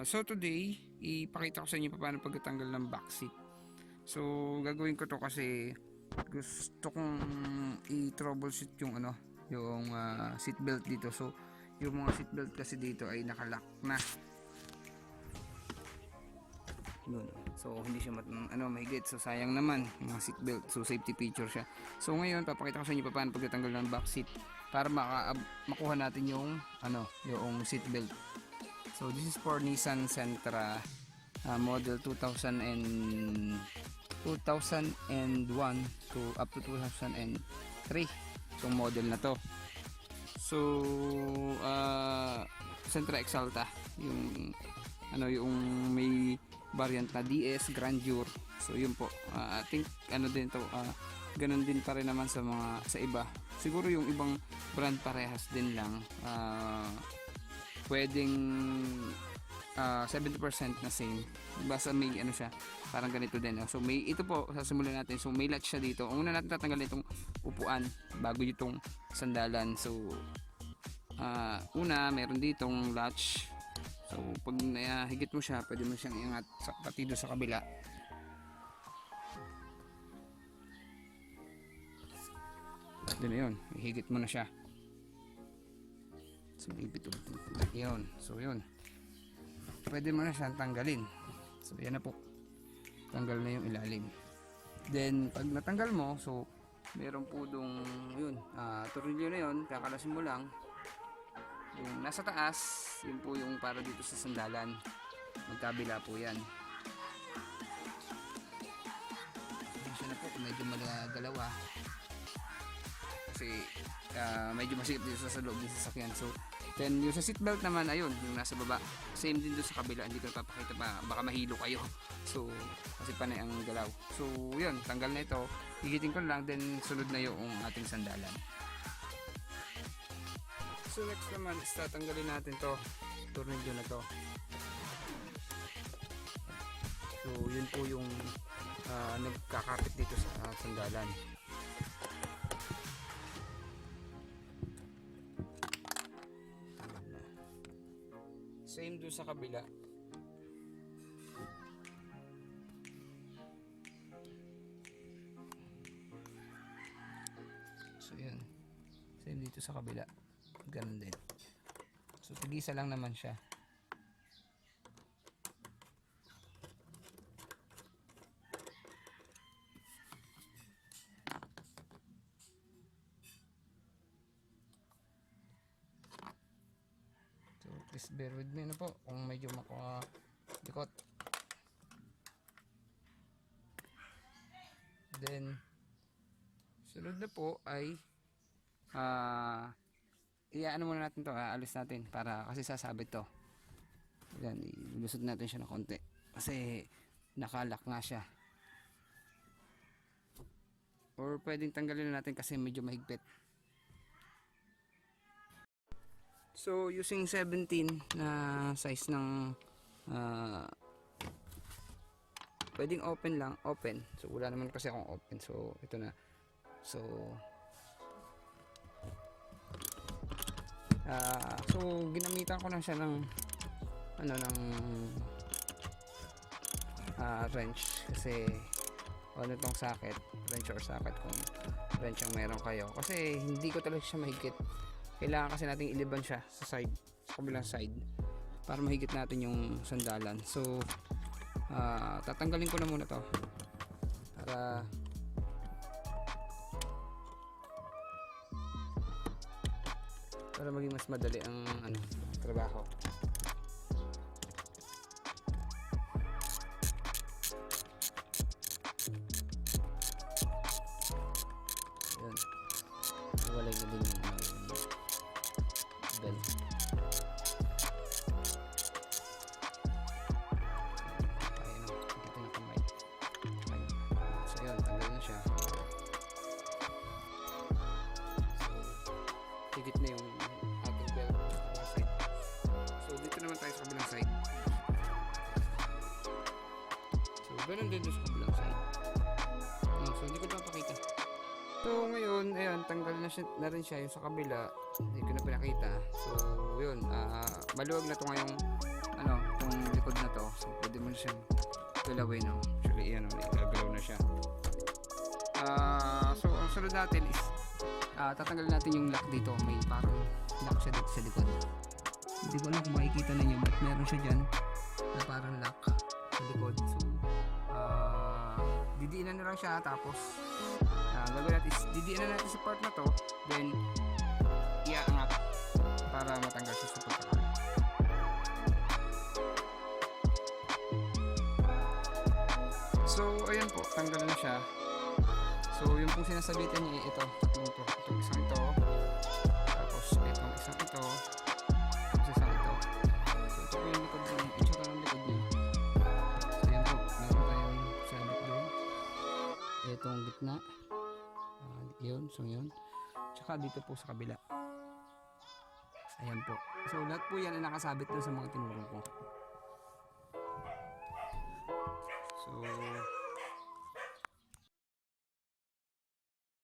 So today, ipakita ko sa inyo paano pagtatanggal ng back seat. So gagawin ko to kasi gusto kong i-troubleshoot yung yung seat belt dito. So yung mga seat belt kasi dito ay nakalock na. Yun. So hindi siya mahigit. So sayang naman yung mga seat belt. So safety feature siya. So ngayon papakita ko sa inyo paano pagtatanggal ng back seat para makuha natin yung yung seat belt. So this is for Nissan Sentra model 2001 to up to 2003. So model na to. So Sentra Exalta yung yung may variant na DS Grandeur. So yun po. I think din to, ganun din pa rin naman sa iba. Siguro yung ibang brand parehas din lang. Pwedeng 70% na same. Basta may siya, parang ganito din. So may ito po, sasimulan natin. So may latch siya dito. Ang una natin tatanggalin itong upuan bago itong sandalan. So una, meron ditong latch. So pag higit mo siya, pwede mo siyang iangat pati doon sa kabila. Doon na yun, higit mo na siya. So yun. So yun, pwede mo na siyang tanggalin. So yan na po, tanggal na yung ilalim. Then pag natanggal mo, so meron po dong yun, tornilyo na yun, kakalasin mo lang. Yung nasa taas, yun po yung para dito sa sandalan, magkabila po yan. So siya na po, medyo magagalaw kasi medyo masikip dito sa loob ng sasakyan. So then yung sa seatbelt naman, ayun, yung nasa baba, same din doon sa kabila. Hindi ko napapakita pa, baka mahilo kayo. So kasi panay ang galaw. So yun, tanggal na ito, higitin ko lang, then sunod na yung ating sandalan. So next naman is tatanggalin natin to tornilyo na to. So yun po yung nagkakapit dito sa sandalan. Same doon sa kabila. So yun, same dito sa kabila, ganun din. So tigisa lang naman siya. So please bear with me po kung medyo makadikot. Then sunod na po ay iyaano muna natin to, alis natin para kasi sasabit to. Yan, ilusot natin siya ng konti kasi nakalock nga siya, or pwedeng tanggalin na natin kasi medyo mahigpit. So using 17 na size ng pwedeng open lang, open. So wala naman kasi akong open, so ito na. So so ginamitan ko lang siya ng wrench kasi itong socket, wrench or socket kung wrench ang meron kayo, kasi hindi ko talaga siya mahigit. Kailangan kasi nating iliban siya sa side, sa kabilang side, para mahigit natin yung sandalan. So tatanggalin ko na muna to para maging mas madali ang trabaho. Ayan, walay na din yung belt. Ayan o, nakita na kamay. So yun, tanggal na siya. So higit na yung ating belt sa kabilang side. So dito naman tayo sa kabilang side. So ganun din sa kabilang side. So hindi ko na pakita. So ngayon, ayun, tanggal na rin siya yung sa kabila. Hindi ko na pinakita. So yun, maluwag na to ngayong itong likod na to. So pwede mo na siyang galawin, no? Actually yan, gagalaw na siya. So ang sunod natin is tatanggalin natin yung lock dito. May parang lock siya dito sa likod. Hindi ko alam kung makikita ninyo, but meron siya dyan na parang lock sa likod. So didiinan na lang siya, tapos gagawin natin is didiinan natin sa part na to, then iaangat para matanggal siya sa pagkakal. So ayan po, tanggal na siya. So yung po sinasabitan niya ito, itong isang ito, tapos itong isang ito, tapos isang ito. So ito po yung likod ng itsura ng likod niya. So ayan po, meron tayong sabit doon, itong gitna, yun, so yun, tsaka dito po sa kabila. Ayan po. So lahat po yan ay nakasabit doon sa mga tinuro ko. So